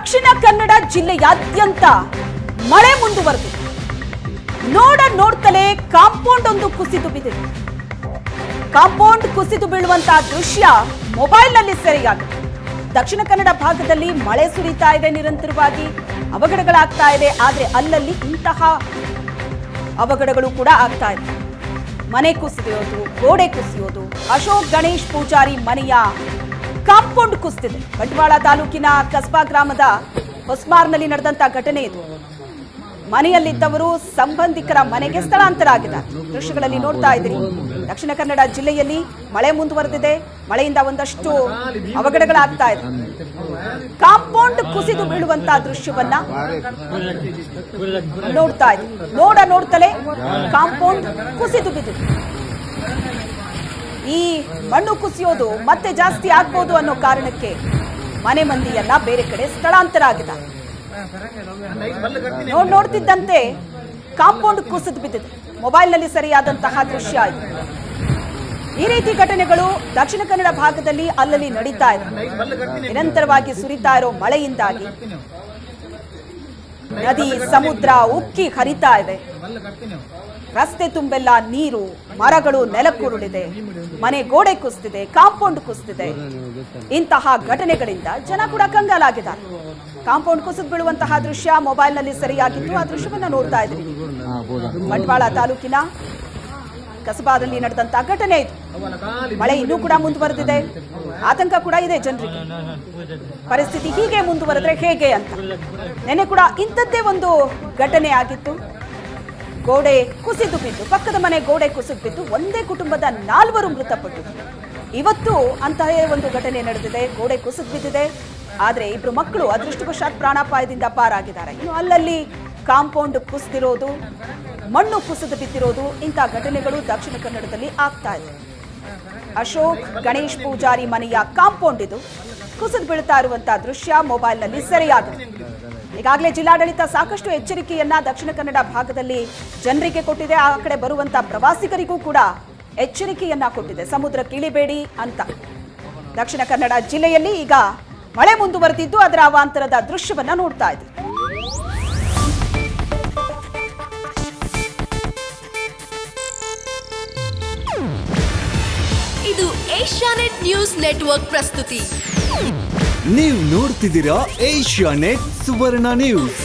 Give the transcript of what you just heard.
ದಕ್ಷಿಣ ಕನ್ನಡ ಜಿಲ್ಲೆಯಾದ್ಯಂತ ಮಳೆ ಮುಂದುವರೆದಿದೆ. ನೋಡ್ತಲೇ ಕಾಂಪೌಂಡ್ ಒಂದು ಕುಸಿದು ಬಿದ್ದಿದೆ. ಕಾಂಪೌಂಡ್ ಕುಸಿದು ಬೀಳುವಂತಹ ದೃಶ್ಯ ಮೊಬೈಲ್ನಲ್ಲಿ ಸೆರೆಯಾಗಿದೆ. ದಕ್ಷಿಣ ಕನ್ನಡ ಭಾಗದಲ್ಲಿ ಮಳೆ ಸುರಿತಾ ಇದೆ, ನಿರಂತರವಾಗಿ ಅವಘಡಗಳಾಗ್ತಾ ಇದೆ. ಆದ್ರೆ ಅಲ್ಲಲ್ಲಿ ಇಂತಹ ಅವಘಡಗಳು ಕೂಡ ಆಗ್ತಾ ಇದೆ. ಮನೆ ಕುಸಿಯೋದು, ಗೋಡೆ ಕುಸಿಯೋದು. ಅಶೋಕ್ ಗಣೇಶ್ ಪೂಜಾರಿ ಮನೆಯ ಕಾಂಪೌಂಡ್ ಕುಸಿದಿದೆ. ಬಂಟ್ವಾಳ ತಾಲೂಕಿನ ಕಸ್ಬಾ ಗ್ರಾಮದ ಹೊಸ್ಮಾರ್ನಲ್ಲಿ ನಡೆದಂತ ಘಟನೆ ಇದು. ಮನೆಯಲ್ಲಿದ್ದವರು ಸಂಬಂಧಿಕರ ಮನೆಗೆ ಸ್ಥಳಾಂತರ ಆಗಿದ್ದಾರೆ. ದೃಶ್ಯಗಳಲ್ಲಿ ನೋಡ್ತಾ ಇದ್ದೀರಿ. ದಕ್ಷಿಣ ಕನ್ನಡ ಜಿಲ್ಲೆಯಲ್ಲಿ ಮಳೆ ಮುಂದುವರೆದಿದೆ. ಮಳೆಯಿಂದ ಒಂದಷ್ಟು ಅವಘಡಗಳಾಗ್ತಾ ಇದೆ. ಕಾಂಪೌಂಡ್ ಕುಸಿದು ಬೀಳುವಂತಹ ದೃಶ್ಯವನ್ನ ನೋಡ್ತಾ ಇದ್ದೀವಿ. ನೋಡ್ತಲೇ ಕಾಂಪೌಂಡ್ ಕುಸಿದು ಬಿದ್ದಿದೆ. ಈ ಮಣ್ಣು ಕುಸಿಯೋದು ಮತ್ತೆ ಜಾಸ್ತಿ ಆಗ್ಬೋದು ಅನ್ನೋ ಕಾರಣಕ್ಕೆ ಮನೆ ಮಂದಿಯನ್ನ ಬೇರೆ ಕಡೆ ಸ್ಥಳಾಂತರ ಆಗಿದ್ದಾರೆ. ನೋಡ್ತಿದ್ದಂತೆ ಕಾಂಪೌಂಡ್ ಕುಸಿದು ಬಿದ್ದಿದೆ. ಮೊಬೈಲ್ನಲ್ಲಿ ಸರಿಯಾದಂತಹ ದೃಶ್ಯ ಇದು. ಈ ರೀತಿ ಘಟನೆಗಳು ದಕ್ಷಿಣ ಕನ್ನಡ ಭಾಗದಲ್ಲಿ ಅಲ್ಲಲ್ಲಿ ನಡೀತಾ ಇದೆ. ನಿರಂತರವಾಗಿ ಸುರಿತಾ ಇರೋ ಮಳೆಯಿಂದಾಗಿ ನದಿ, ಸಮುದ್ರ ಉಕ್ಕಿ ಹರಿತಾ ಇದೆ. ರಸ್ತೆ ತುಂಬೆಲ್ಲ ನೀರು, ಮರಗಳು ನೆಲಕ್ಕುರುಳಿದೆ, ಮನೆ ಗೋಡೆ ಕುಸಿದಿದೆ, ಕಾಂಪೌಂಡ್ ಕುಸಿದಿದೆ. ಇಂತಹ ಘಟನೆಗಳಿಂದ ಜನ ಕೂಡ ಕಂಗಾಲಾಗಿದ್ದಾರೆ. ಕಾಂಪೌಂಡ್ ಕುಸಿದು ಬೀಳುವಂತಹ ದೃಶ್ಯ ಮೊಬೈಲ್ನಲ್ಲಿ ಸರಿಯಾಗಿತ್ತು. ಆ ದೃಶ್ಯವನ್ನ ನೋಡ್ತಾ ಇದ್ದೀವಿ. ಬಂಟ್ವಾಳ ತಾಲೂಕಿನ ಕಸಬಾದಲ್ಲಿ ನಡೆದಂತಹ ಘಟನೆ ಇದು. ಮಳೆ ಇನ್ನೂ ಕೂಡ ಮುಂದುವರೆದಿದೆ. ಆತಂಕ ಕೂಡ ಇದೆ ಜನರಿಗೆ. ಪರಿಸ್ಥಿತಿ ಹೀಗೆ ಮುಂದುವರೆದ್ರೆ ಹೇಗೆ ಅಂತ. ನೆನ್ನೆ ಕೂಡ ಇಂಥದ್ದೇ ಒಂದು ಘಟನೆ ಆಗಿತ್ತು. ಗೋಡೆ ಕುಸಿದು ಬಿದ್ದು, ಪಕ್ಕದ ಮನೆ ಗೋಡೆ ಕುಸಿದು ಬಿದ್ದು ಒಂದೇ ಕುಟುಂಬದ 4 ಮೃತಪಟ್ಟಿದ್ರು. ಇವತ್ತು ಅಂತಹ ಒಂದು ಘಟನೆ ನಡೆದಿದೆ. ಗೋಡೆ ಕುಸಿದು ಬಿದ್ದಿದೆ. ಆದರೆ 2 ಮಕ್ಕಳು ಅದೃಷ್ಟವಶಾತ್ ಪ್ರಾಣಾಪಾಯದಿಂದ ಪಾರಾಗಿದ್ದಾರೆ. ಇನ್ನು ಅಲ್ಲಲ್ಲಿ ಕಾಂಪೌಂಡ್ ಕುಸಿದಿರೋದು, ಮಣ್ಣು ಕುಸಿದು ಬಿದ್ದಿರೋದು, ಇಂತಹ ಘಟನೆಗಳು ದಕ್ಷಿಣ ಕನ್ನಡದಲ್ಲಿ ಆಗ್ತಾ ಇದೆ. ಅಶೋಕ್ ಗಣೇಶ್ ಪೂಜಾರಿ ಮನೆಯ ಕಾಂಪೌಂಡ್ ಇದು. ಕುಸಿದು ಬೀಳ್ತಾ ಇರುವಂತಹ ದೃಶ್ಯ ಮೊಬೈಲ್ನಲ್ಲಿ ಸೆರೆಯಾಗಿದೆ. ಈಗಾಗಲೇ ಜಿಲ್ಲಾಡಳಿತ ಸಾಕಷ್ಟು ಎಚ್ಚರಿಕೆಯನ್ನ ದಕ್ಷಿಣ ಕನ್ನಡ ಭಾಗದಲ್ಲಿ ಜನರಿಗೆ ಕೊಟ್ಟಿದೆ. ಆ ಕಡೆ ಬರುವಂತಹ ಪ್ರವಾಸಿಗರಿಗೂ ಕೂಡ ಎಚ್ಚರಿಕೆಯನ್ನ ಕೊಟ್ಟಿದೆ. ಸಮುದ್ರಕ್ಕೆ ಇಳಿಬೇಡಿ ಅಂತ. ದಕ್ಷಿಣ ಕನ್ನಡ ಜಿಲ್ಲೆಯಲ್ಲಿ ಈಗ ಮಳೆ ಮುಂದುವರೆದಿದ್ದು ಅದರ ಅವಾಂತರದ ದೃಶ್ಯವನ್ನ ನೋಡ್ತಾ ಇದೆ. ಇದು ಏಷ್ಯಾನೆಟ್ ನ್ಯೂಸ್ ನೆಟ್ವರ್ಕ್ ಪ್ರಸ್ತುತಿ. ನೀವು ನೋಡ್ತಿದ್ದೀರಾ ಏಷ್ಯಾನೆಟ್ ಸುವರ್ಣ ನ್ಯೂಸ್.